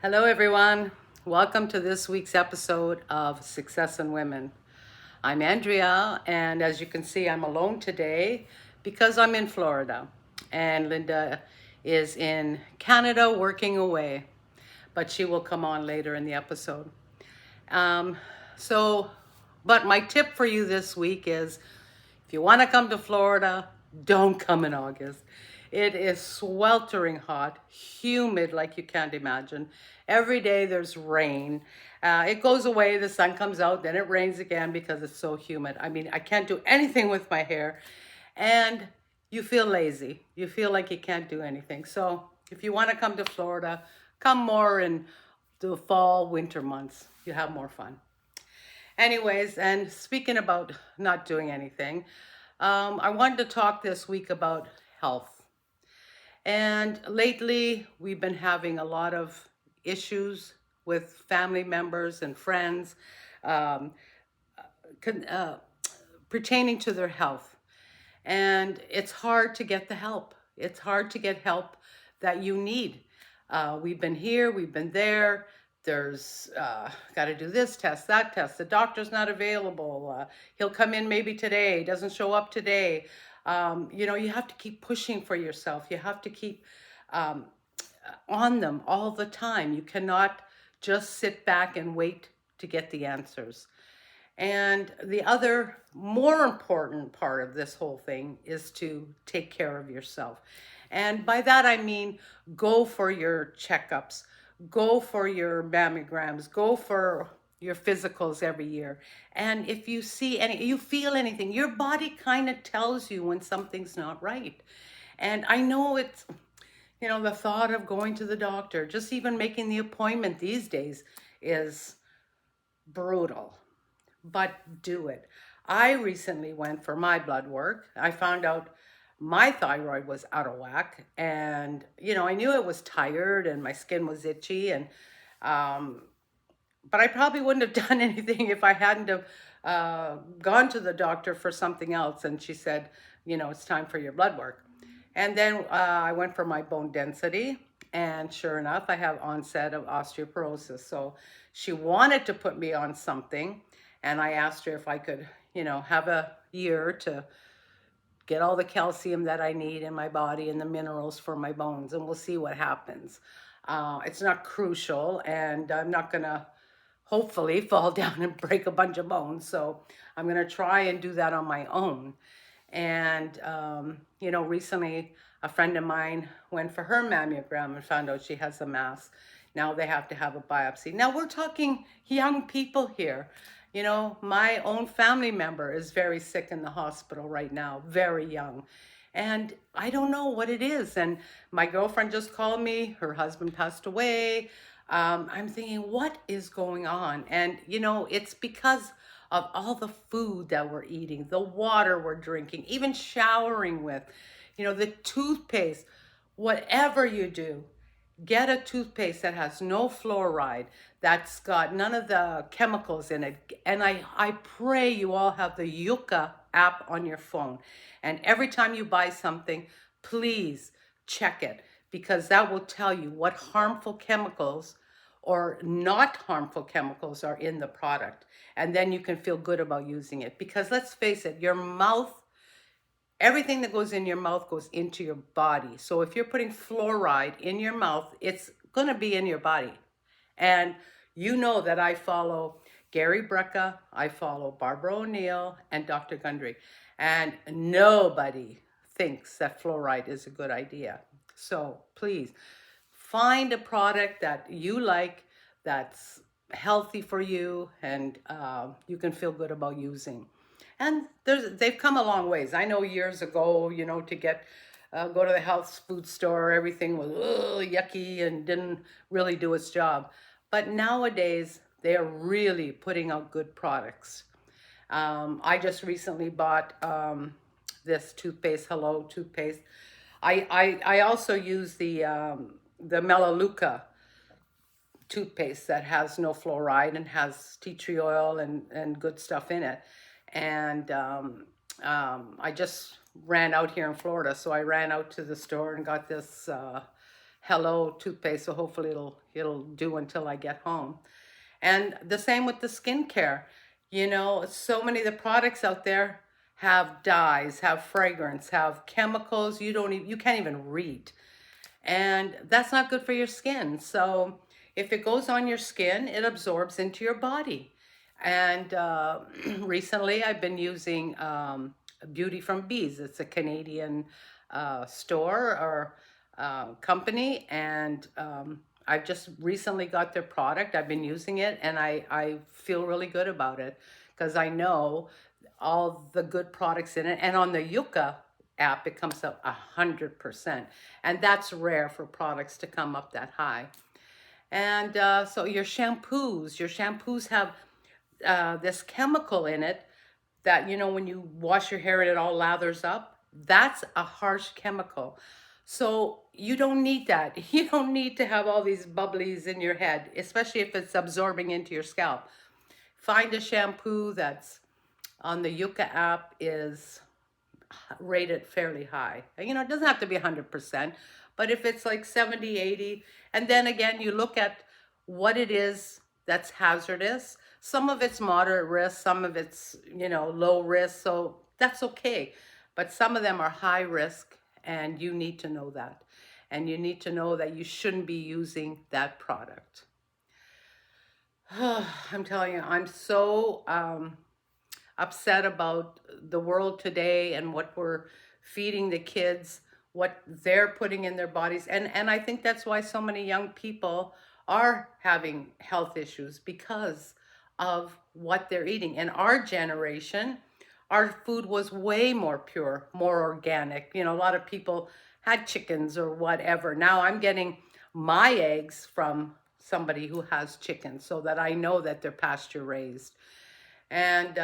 Hello, everyone. Welcome to this week's episode of Success in Women. I'm Andrea, and as you can see, I'm alone today because I'm in Florida, and Linda is in Canada working away, but she will come on later in the episode. Um, so, but my tip for you this week is if you want to come to Florida, don't come in August. It is sweltering hot, humid like you can't imagine. Every day there's rain. It goes away, the sun comes out, then it rains again because it's so humid. I mean, I can't do anything with my hair. And you feel lazy. You feel like you can't do anything. So if you want to come to Florida, come more in the fall, winter months. You have more fun. Anyways, and speaking about not doing anything, I wanted to talk this week about health. And lately, we've been having a lot of issues with family members and friends um, con- uh, pertaining to their health. And it's hard to get the help. It's hard to get help that you need. We've been here, we've been there. There's got to do this test, that test. The doctor's not available. He'll come in maybe today, doesn't show up today. You have to keep pushing for yourself. You have to keep um, on them all the time. You cannot just sit back and wait to get the answers. And the other more important part of this whole thing is to take care of yourself. And by that I mean go for your checkups, go for your mammograms, go for your physicals every year. And if you see you feel anything, your body kind of tells you when something's not right. And I know it's, the thought of going to the doctor, just even making the appointment these days is brutal, but do it. I recently went for my blood work. I found out my thyroid was out of whack, and I knew it was tired and my skin was itchy, and um, but I probably wouldn't have done anything if I hadn't have gone to the doctor for something else. And she said, it's time for your blood work. And then I went for my bone density, and sure enough, I have onset of osteoporosis. So she wanted to put me on something, and I asked her if I could, have a year to get all the calcium that I need in my body and the minerals for my bones, and we'll see what happens. It's not crucial, and I'm not gonna hopefully fall down and break a bunch of bones. So I'm gonna try and do that on my own. And, recently a friend of mine went for her mammogram and found out she has a mass. Now they have to have a biopsy. Now we're talking young people here. My own family member is very sick in the hospital right now, very young. And I don't know what it is. And my girlfriend just called me. Her husband passed away. I'm thinking, what is going on? And, it's because of all the food that we're eating, the water we're drinking, even showering with, the toothpaste, whatever you do. Get a toothpaste that has no fluoride, that's got none of the chemicals in it. And I pray you all have the 𝐾𝐞𝐚𝐥𝐭 app on your phone. And every time you buy something, please check it, because that will tell you what harmful chemicals or not harmful chemicals are in the product. And then you can feel good about using it. Because let's face it, your mouth, everything that goes in your mouth goes into your body. So if you're putting fluoride in your mouth, it's going to be in your body. And you know that I follow Gary Brecka, I follow Barbara O'Neill, and Dr. Gundry. And nobody thinks that fluoride is a good idea. So please find a product that you like, that's healthy for you, and you can feel good about using. And they've come a long ways. I know years ago, to get go to the health food store, everything was yucky and didn't really do its job. But nowadays, they are really putting out good products. I just recently bought this toothpaste, Hello toothpaste. I also use the Melaleuca toothpaste that has no fluoride and has tea tree oil and good stuff in it. And I just ran out here in Florida, so I ran out to the store and got this Hello toothpaste, so hopefully it'll do until I get home. And the same with the skincare. You know, so many of the products out there have dyes, have fragrance, have chemicals you can't even read. And that's not good for your skin. So if it goes on your skin, it absorbs into your body. And recently I've been using Beauty from Bees. It's a Canadian store or company, and I've just recently got their product. I've been using it, and I feel really good about it because I know all the good products in it. And on the Yucca app, it comes up 100%. And that's rare for products to come up that high. And so your shampoos have this chemical in it that, you know, when you wash your hair and it all lathers up, that's a harsh chemical. So you don't need that. You don't need to have all these bubblies in your head, especially if it's absorbing into your scalp. Find a shampoo that's on the Yucca app is rated fairly high. You know, it doesn't have to be 100%, but if it's like 70, 80, and then again, you look at what it is that's hazardous. Some of it's moderate risk, some of it's, you know, low risk, so that's okay. But some of them are high risk, and you need to know that. And you need to know that you shouldn't be using that product. I'm telling you, I'm so upset about the world today and what we're feeding the kids, what they're putting in their bodies. And I think that's why so many young people are having health issues, because of what they're eating. In our generation, our food was way more pure, more organic. You know, a lot of people had chickens or whatever. Now I'm getting my eggs from somebody who has chickens so that I know that they're pasture raised. And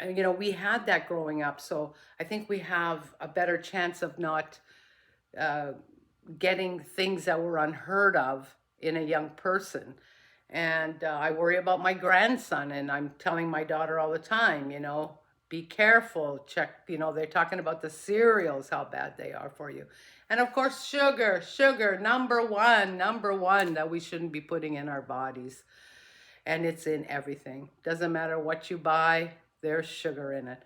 you know, we had that growing up, so I think we have a better chance of not getting things that were unheard of in a young person. And I worry about my grandson, and I'm telling my daughter all the time, you know, be careful, check, you know, they're talking about the cereals, how bad they are for you. And of course, sugar, number one that we shouldn't be putting in our bodies. And it's in everything. Doesn't matter what you buy, there's sugar in it.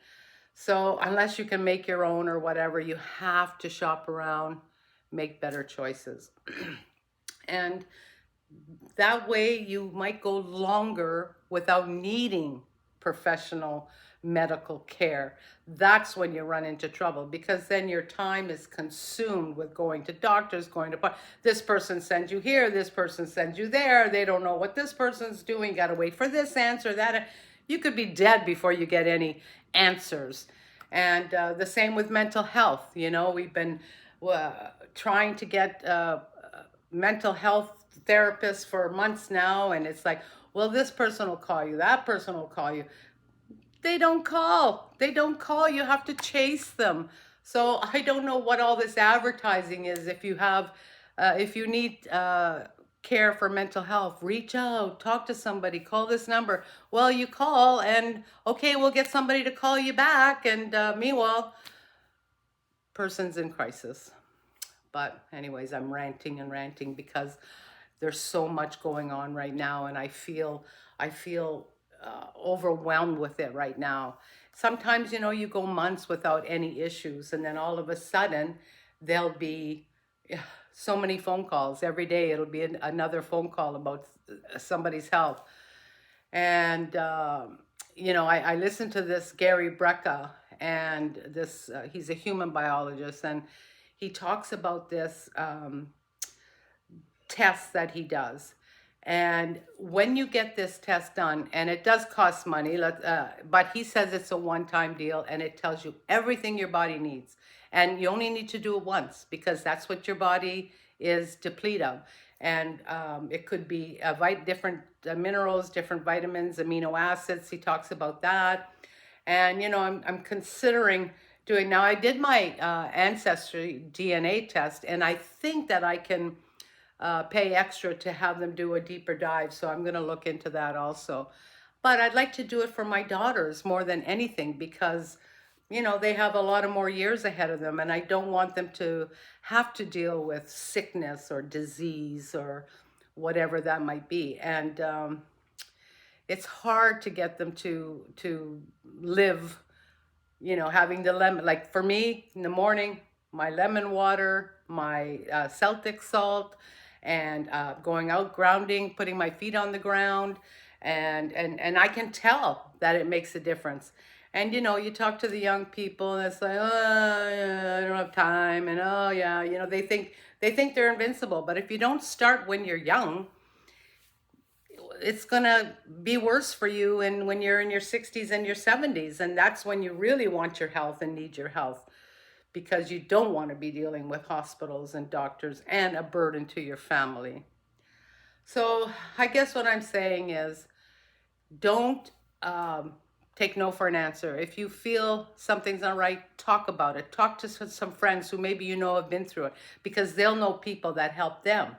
So unless you can make your own or whatever, you have to shop around, make better choices. And that way you might go longer without needing professional medical care. That's when you run into trouble, because then your time is consumed with going to doctors, going to this person sends you here, this person sends you there, they don't know what this person's doing, you got to wait for this answer, that. You could be dead before you get any answers. And the same with mental health. You know, we've been trying to get mental health therapists for months now, and it's like, well, this person will call you, that person will call you. They don't call. They don't call. You have to chase them. So I don't know what all this advertising is. If you have, if you need care for mental health, reach out, talk to somebody, call this number. Well, you call and okay, we'll get somebody to call you back. And meanwhile, person's in crisis. But anyways, I'm ranting because there's so much going on right now, and I feel overwhelmed with it right now. Sometimes, you know, you go months without any issues, and then all of a sudden there'll be so many phone calls every day. It'll be another phone call about somebody's health. And you know, I listened to this Gary Brecka, and this he's a human biologist, and he talks about this test that he does. And when you get this test done, and it does cost money, but he says it's a one-time deal, and it tells you everything your body needs. And you only need to do it once, because that's what your body is depleted of. And it could be different minerals, different vitamins, amino acids. He talks about that. And, you know, I'm considering doing, now I did my ancestry DNA test, and I think that I can pay extra to have them do a deeper dive. So I'm going to look into that also. But I'd like to do it for my daughters more than anything, because, they have a lot of more years ahead of them, and I don't want them to have to deal with sickness or disease or whatever that might be. And it's hard to get them to live, having the lemon. Like for me, in the morning, my lemon water, my Celtic salt, and going out grounding, putting my feet on the ground, and I can tell that it makes a difference. And you talk to the young people, and it's like, oh, yeah, I don't have time, and oh yeah, they think they're invincible. But if you don't start when you're young, it's gonna be worse for you, and when you're in your 60s and your 70s, and that's when you really want your health and need your health, because you don't want to be dealing with hospitals and doctors and a burden to your family. So I guess what I'm saying is, don't take no for an answer. If you feel something's not right, talk about it. Talk to some friends who maybe have been through it, because they'll know people that help them,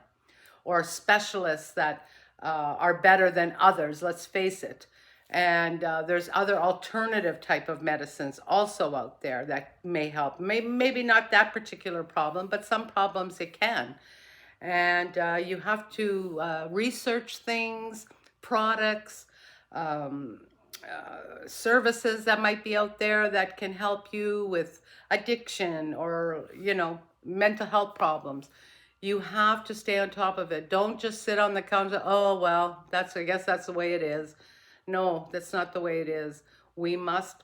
or specialists that are better than others, let's face it. And there's other alternative type of medicines also out there that may help. Maybe not that particular problem, but some problems it can. And you have to research things, products, services that might be out there that can help you with addiction or, mental health problems. You have to stay on top of it. Don't just sit on the counter. Oh, well, I guess that's the way it is. No, that's not the way it is. We must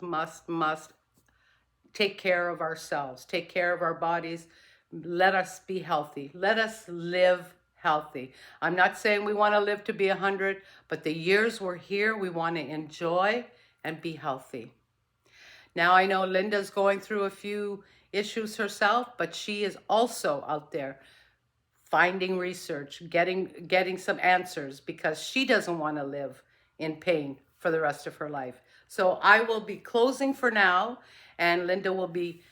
take care of ourselves, take care of our bodies. Let us be healthy. Let us live healthy. I'm not saying we want to live to be 100, but the years we're here, we want to enjoy and be healthy. Now, I know Linda's going through a few issues herself, but she is also out there finding research, getting some answers, because she doesn't want to live in pain for the rest of her life. So I will be closing for now, and Linda will be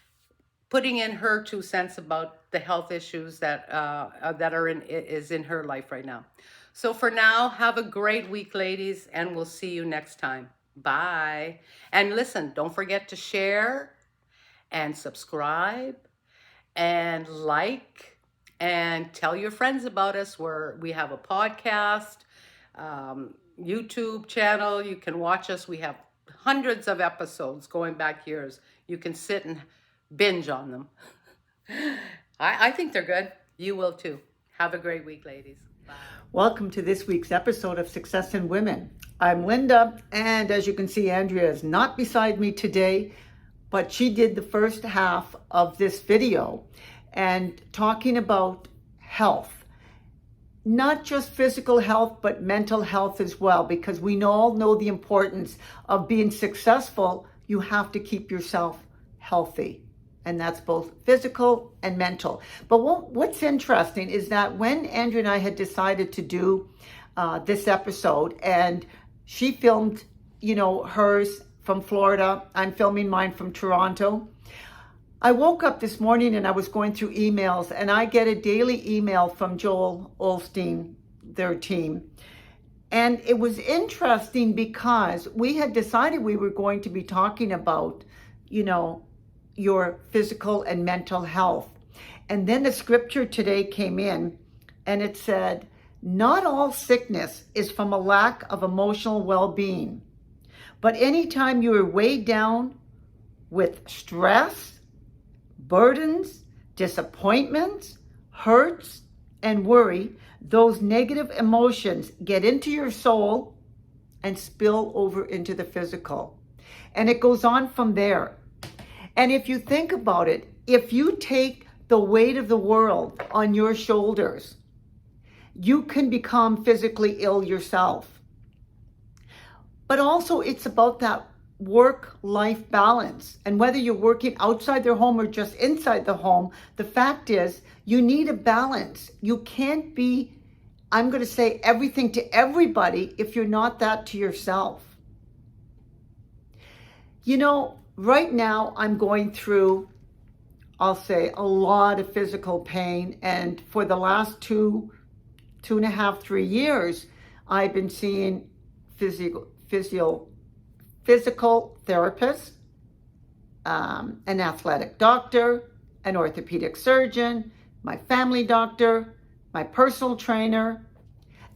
putting in her 2 cents about the health issues that are in her life right now. So for now, have a great week, ladies, and we'll see you next time. Bye. And listen, don't forget to share and subscribe and like, and tell your friends about us. We have a podcast, YouTube channel. You can watch us. We have hundreds of episodes going back years. You can sit and binge on them. I think they're good. You will too. Have a great week, ladies. Bye. Welcome to this week's episode of Success in Women. I'm Linda, and as you can see, Andrea is not beside me today, but she did the first half of this video and talking about health. Not just physical health, but mental health as well, because we all know the importance of being successful. You have to keep yourself healthy, and that's both physical and mental. But what's interesting is that when Andrea and I had decided to do this episode, and she filmed, hers from Florida, I'm filming mine from Toronto. I woke up this morning and I was going through emails, and I get a daily email from Joel Osteen, their team. And it was interesting because we had decided we were going to be talking about, your physical and mental health. And then the scripture today came in, and it said, not all sickness is from a lack of emotional well-being, but anytime you are weighed down with stress, burdens, disappointments, hurts, and worry, those negative emotions get into your soul and spill over into the physical. And it goes on from there. And if you think about it, if you take the weight of the world on your shoulders, you can become physically ill yourself. But also it's about that work-life balance. And whether you're working outside their home or just inside the home, the fact is you need a balance. You can't be, I'm going to say, everything to everybody if you're not that to yourself. Right now I'm going through, I'll say, a lot of physical pain. And for the last 2.5, 3 years, I've been seeing physical therapists, an athletic doctor, an orthopedic surgeon, my family doctor, my personal trainer,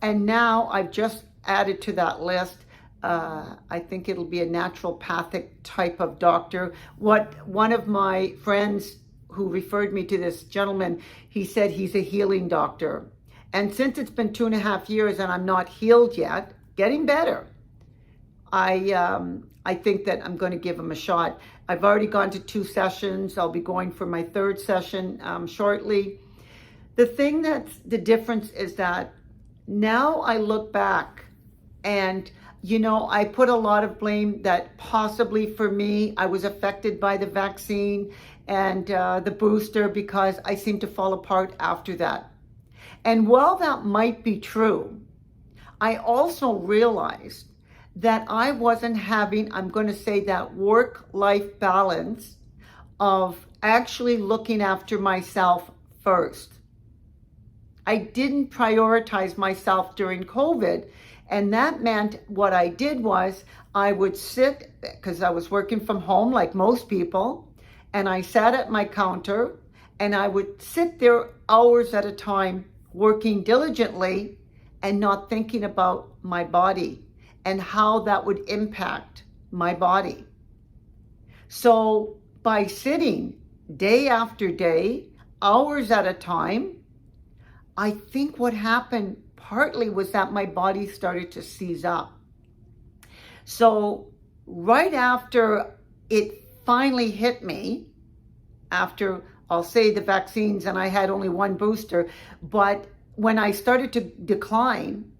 and now I've just added to that list, I think it'll be a naturopathic type of doctor. One of my friends who referred me to this gentleman, he said he's a healing doctor. And since it's been 2.5 years and I'm not healed yet, getting better, I think that I'm going to give him a shot. I've already gone to 2 sessions. I'll be going for my 3rd session shortly. The thing that's the difference is that now I look back and, I put a lot of blame that possibly for me, I was affected by the vaccine and the booster because I seemed to fall apart after that. And while that might be true, I also realized that I wasn't having, I'm going to say, that work-life balance of actually looking after myself first. I didn't prioritize myself during COVID, and that meant what I did was I would sit, because I was working from home like most people, and I sat at my counter and I would sit there hours at a time working diligently and not thinking about my body and how that would impact my body. So by sitting day after day, hours at a time, I think what happened partly was that my body started to seize up. So right after it finally hit me, after I'll say the vaccines, and I had only 1 booster, but when I started to decline,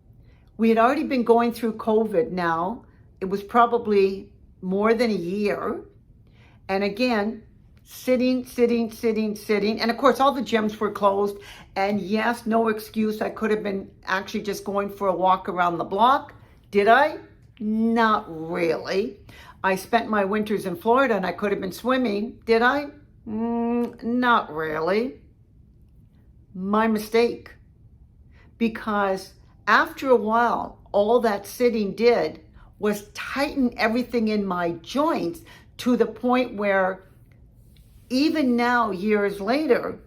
we had already been going through COVID now. It was probably more than a year. And again, sitting. And of course, all the gyms were closed. And yes, no excuse. I could have been actually just going for a walk around the block. Did I? Not really. I spent my winters in Florida and I could have been swimming. Did I? Not really. My mistake. Because after a while, all that sitting did was tighten everything in my joints to the point where even now, years later,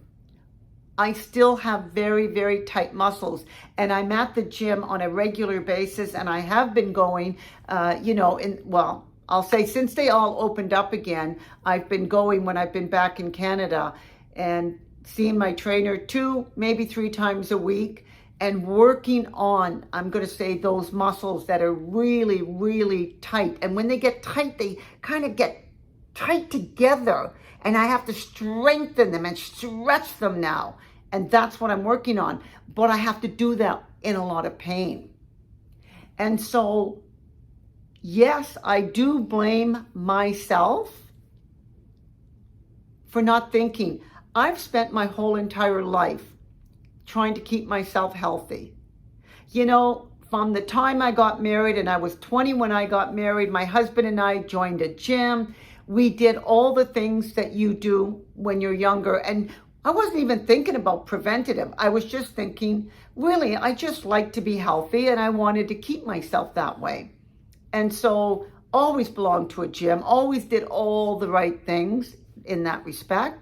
I still have very, very tight muscles. And I'm at the gym on a regular basis, and I have been going, I'll say since they all opened up again, I've been going when I've been back in Canada and seeing my trainer 2, maybe 3 times a week and working on, I'm going to say, those muscles that are really, really tight. And when they get tight, they kind of get tight together. And I have to strengthen them and stretch them now. And that's what I'm working on. But I have to do that in a lot of pain. And so, yes, I do blame myself for not thinking. I've spent my whole entire life trying to keep myself healthy. From the time I got married, and I was 20 when I got married, my husband and I joined a gym. We did all the things that you do when you're younger. And I wasn't even thinking about preventative. I was just thinking, really, I just like to be healthy and I wanted to keep myself that way. And so always belonged to a gym, always did all the right things in that respect.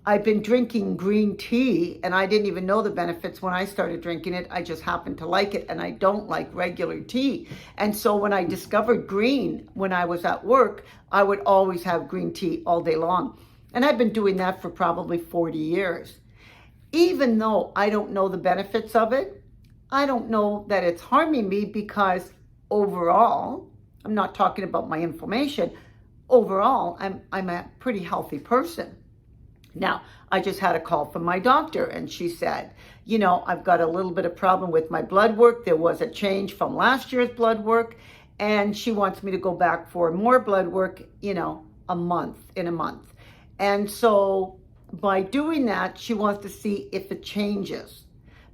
I've been drinking green tea and I didn't even know the benefits when I started drinking it. I just happened to like it, and I don't like regular tea. And so when I discovered green when I was at work, I would always have green tea all day long. And I've been doing that for probably 40 years. Even though I don't know the benefits of it, I don't know that it's harming me, because overall, I'm not talking about my inflammation, overall, I'm a pretty healthy person. Now, I just had a call from my doctor, and she said, I've got a little bit of problem with my blood work. There was a change from last year's blood work, and she wants me to go back for more blood work, in a month. And so by doing that, she wants to see if it changes,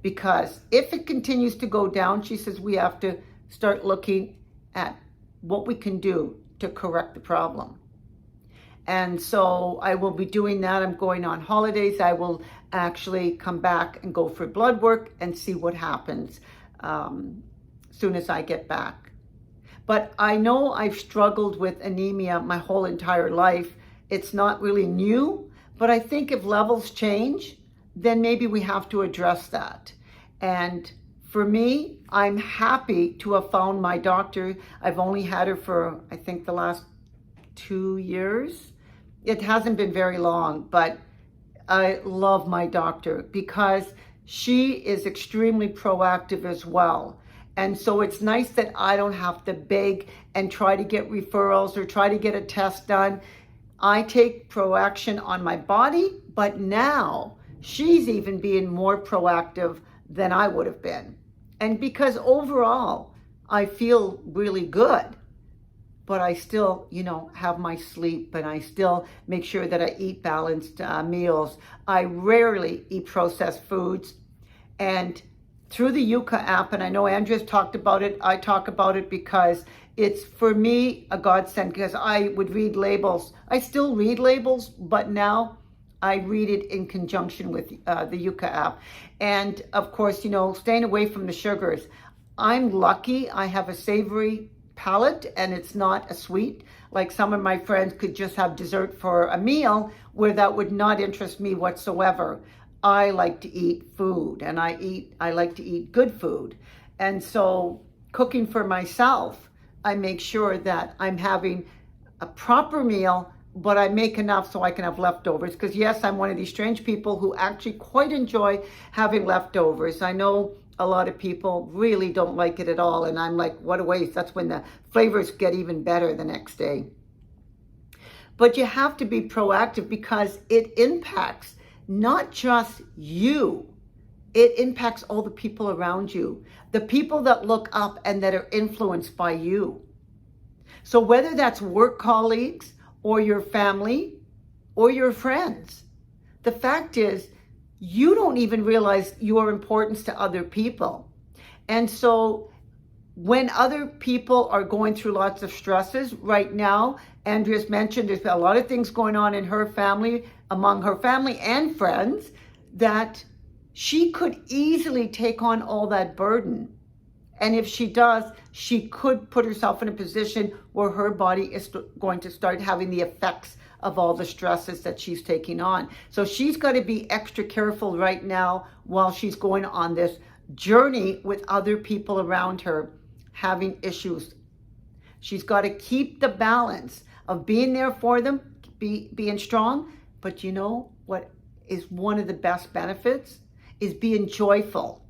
because if it continues to go down, she says, we have to start looking at what we can do to correct the problem. And so I will be doing that. I'm going on holidays. I will actually come back and go for blood work and see what happens soon as I get back. But I know I've struggled with anemia my whole entire life. It's not really new, but I think if levels change, then maybe we have to address that. And for me, I'm happy to have found my doctor. I've only had her for, I think, the last 2 years. It hasn't been very long, but I love my doctor because she is extremely proactive as well. And so it's nice that I don't have to beg and try to get referrals or try to get a test done. I take proaction on my body, but now she's even being more proactive than I would have been. And because overall, I feel really good, but I still, have my sleep, and I still make sure that I eat balanced meals. I rarely eat processed foods. And through the 𝐸𝐭𝐤 app, and I know Andrea's talked about it, I talk about it because it's, for me, a godsend, because I would read labels. I still read labels, but now I read it in conjunction with the 𝐸𝐭𝐤 app. And of course, staying away from the sugars. I'm lucky I have a savory palate and it's not a sweet. Like some of my friends could just have dessert for a meal where that would not interest me whatsoever. I like to eat food, and I like to eat good food. And so cooking for myself, I make sure that I'm having a proper meal, but I make enough so I can have leftovers. Because yes, I'm one of these strange people who actually quite enjoy having leftovers. I know a lot of people really don't like it at all, and I'm like, what a waste. That's when the flavors get even better the next day. But you have to be proactive because it impacts not just you, it impacts all the people around you, the people that look up and that are influenced by you. So whether that's work colleagues or your family or your friends, the fact is you don't even realize your importance to other people. And so when other people are going through lots of stresses right now, Andrea's mentioned there's a lot of things going on in her family, among her family and friends, that she could easily take on all that burden. And if she does, she could put herself in a position where her body is going to start having the effects of all the stresses that she's taking on. So she's got to be extra careful right now while she's going on this journey with other people around her having issues. She's got to keep the balance of being there for them, being strong. But you know what is one of the best benefits is being joyful.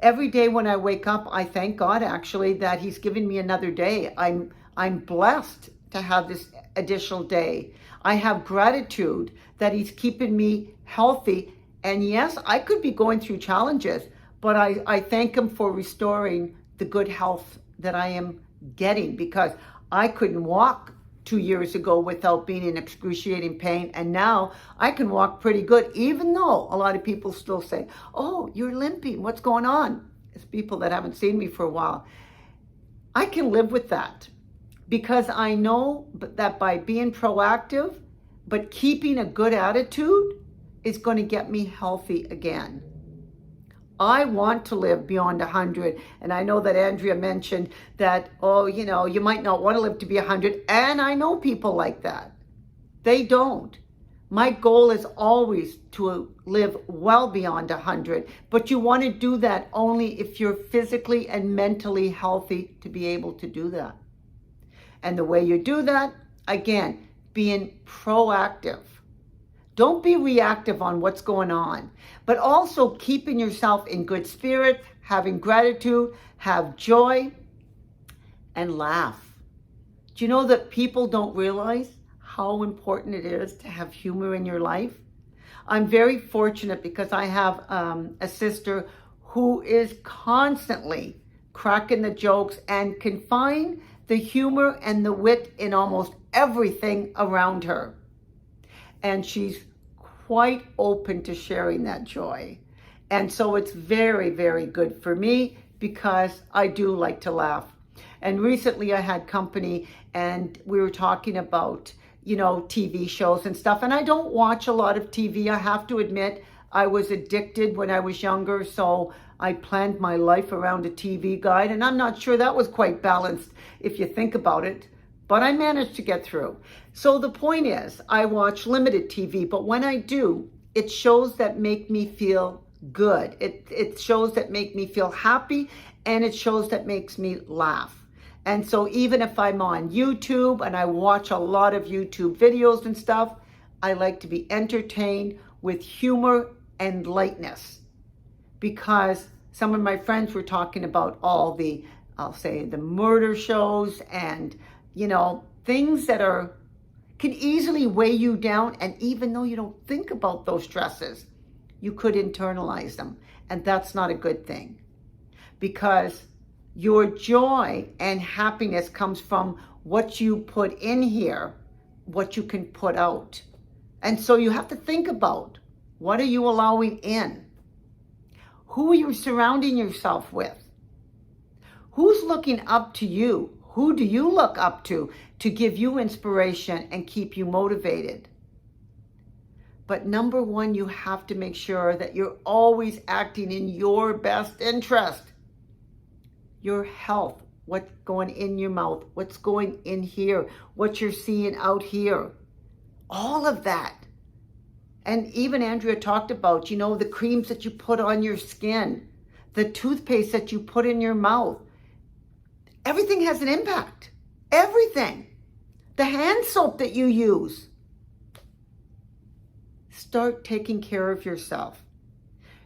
Every day when I wake up, I thank God actually that He's given me another day. I'm blessed to have this additional day. I have gratitude that He's keeping me healthy. And yes, I could be going through challenges, but I thank Him for restoring the good health that I am getting, because I couldn't walk 2 years ago without being in excruciating pain, and now I can walk pretty good, even though a lot of people still say, oh, you're limping, what's going on? It's people that haven't seen me for a while. I can live with that because I know that by being proactive but keeping a good attitude is going to get me healthy again. I want to live beyond 100. And I know that Andrea mentioned that, you might not want to live to be 100. And I know people like that. They don't. My goal is always to live well beyond 100. But you want to do that only if you're physically and mentally healthy to be able to do that. And the way you do that, again, being proactive. Don't be reactive on what's going on, but also keeping yourself in good spirits, having gratitude, have joy, and laugh. Do you know that people don't realize how important it is to have humor in your life? I'm very fortunate because I have a sister who is constantly cracking the jokes and can find the humor and the wit in almost everything around her. And she's quite open to sharing that joy. And so it's very, very good for me because I do like to laugh. And recently I had company and we were talking about, TV shows and stuff. And I don't watch a lot of TV. I have to admit, I was addicted when I was younger. So I planned my life around a TV guide. And I'm not sure that was quite balanced if you think about it. but I managed to get through. So the point is, I watch limited TV, but when I do, it shows that make me feel good. It shows that make me feel happy, and it shows that makes me laugh. And so even if I'm on YouTube and I watch a lot of YouTube videos and stuff, I like to be entertained with humor and lightness, because some of my friends were talking about all the, I'll say, the murder shows and, things that can easily weigh you down. And even though you don't think about those stresses, you could internalize them. And that's not a good thing, because your joy and happiness comes from what you put in here, what you can put out. And so you have to think about, what are you allowing in? Who are you surrounding yourself with? Who's looking up to you? Who do you look up to give you inspiration and keep you motivated? But number one, you have to make sure that you're always acting in your best interest. Your health, what's going in your mouth, what's going in here, what you're seeing out here, all of that. And even Andrea talked about, the creams that you put on your skin, the toothpaste that you put in your mouth. Everything has an impact. Everything. The hand soap that you use. Start taking care of yourself.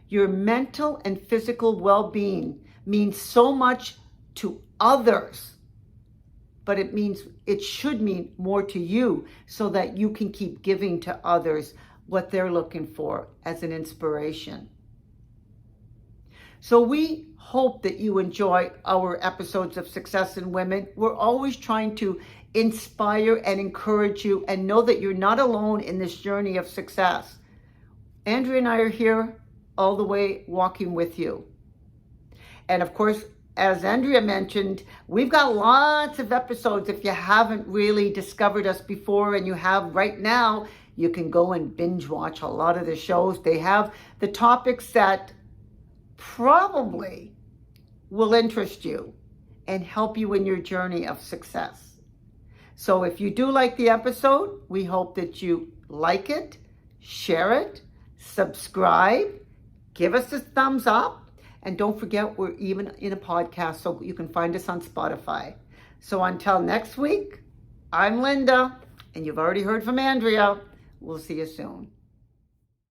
Your mental and physical well-being means so much to others, but it should mean more to you, so that you can keep giving to others what they're looking for as an inspiration. So we hope that you enjoy our episodes of Success in Women. We're always trying to inspire and encourage you, and know that you're not alone in this journey of success. Andrea and I are here all the way, walking with you. And of course, as Andrea mentioned, we've got lots of episodes. If you haven't really discovered us before, and you have right now, you can go and binge watch a lot of the shows. They have the topics that probably will interest you and help you in your journey of success. So if you do like the episode, we hope that you like it, share it, subscribe, give us a thumbs up, and don't forget, we're even in a podcast, so you can find us on Spotify. So until next week, I'm Linda, and you've already heard from Andrea. We'll see you soon.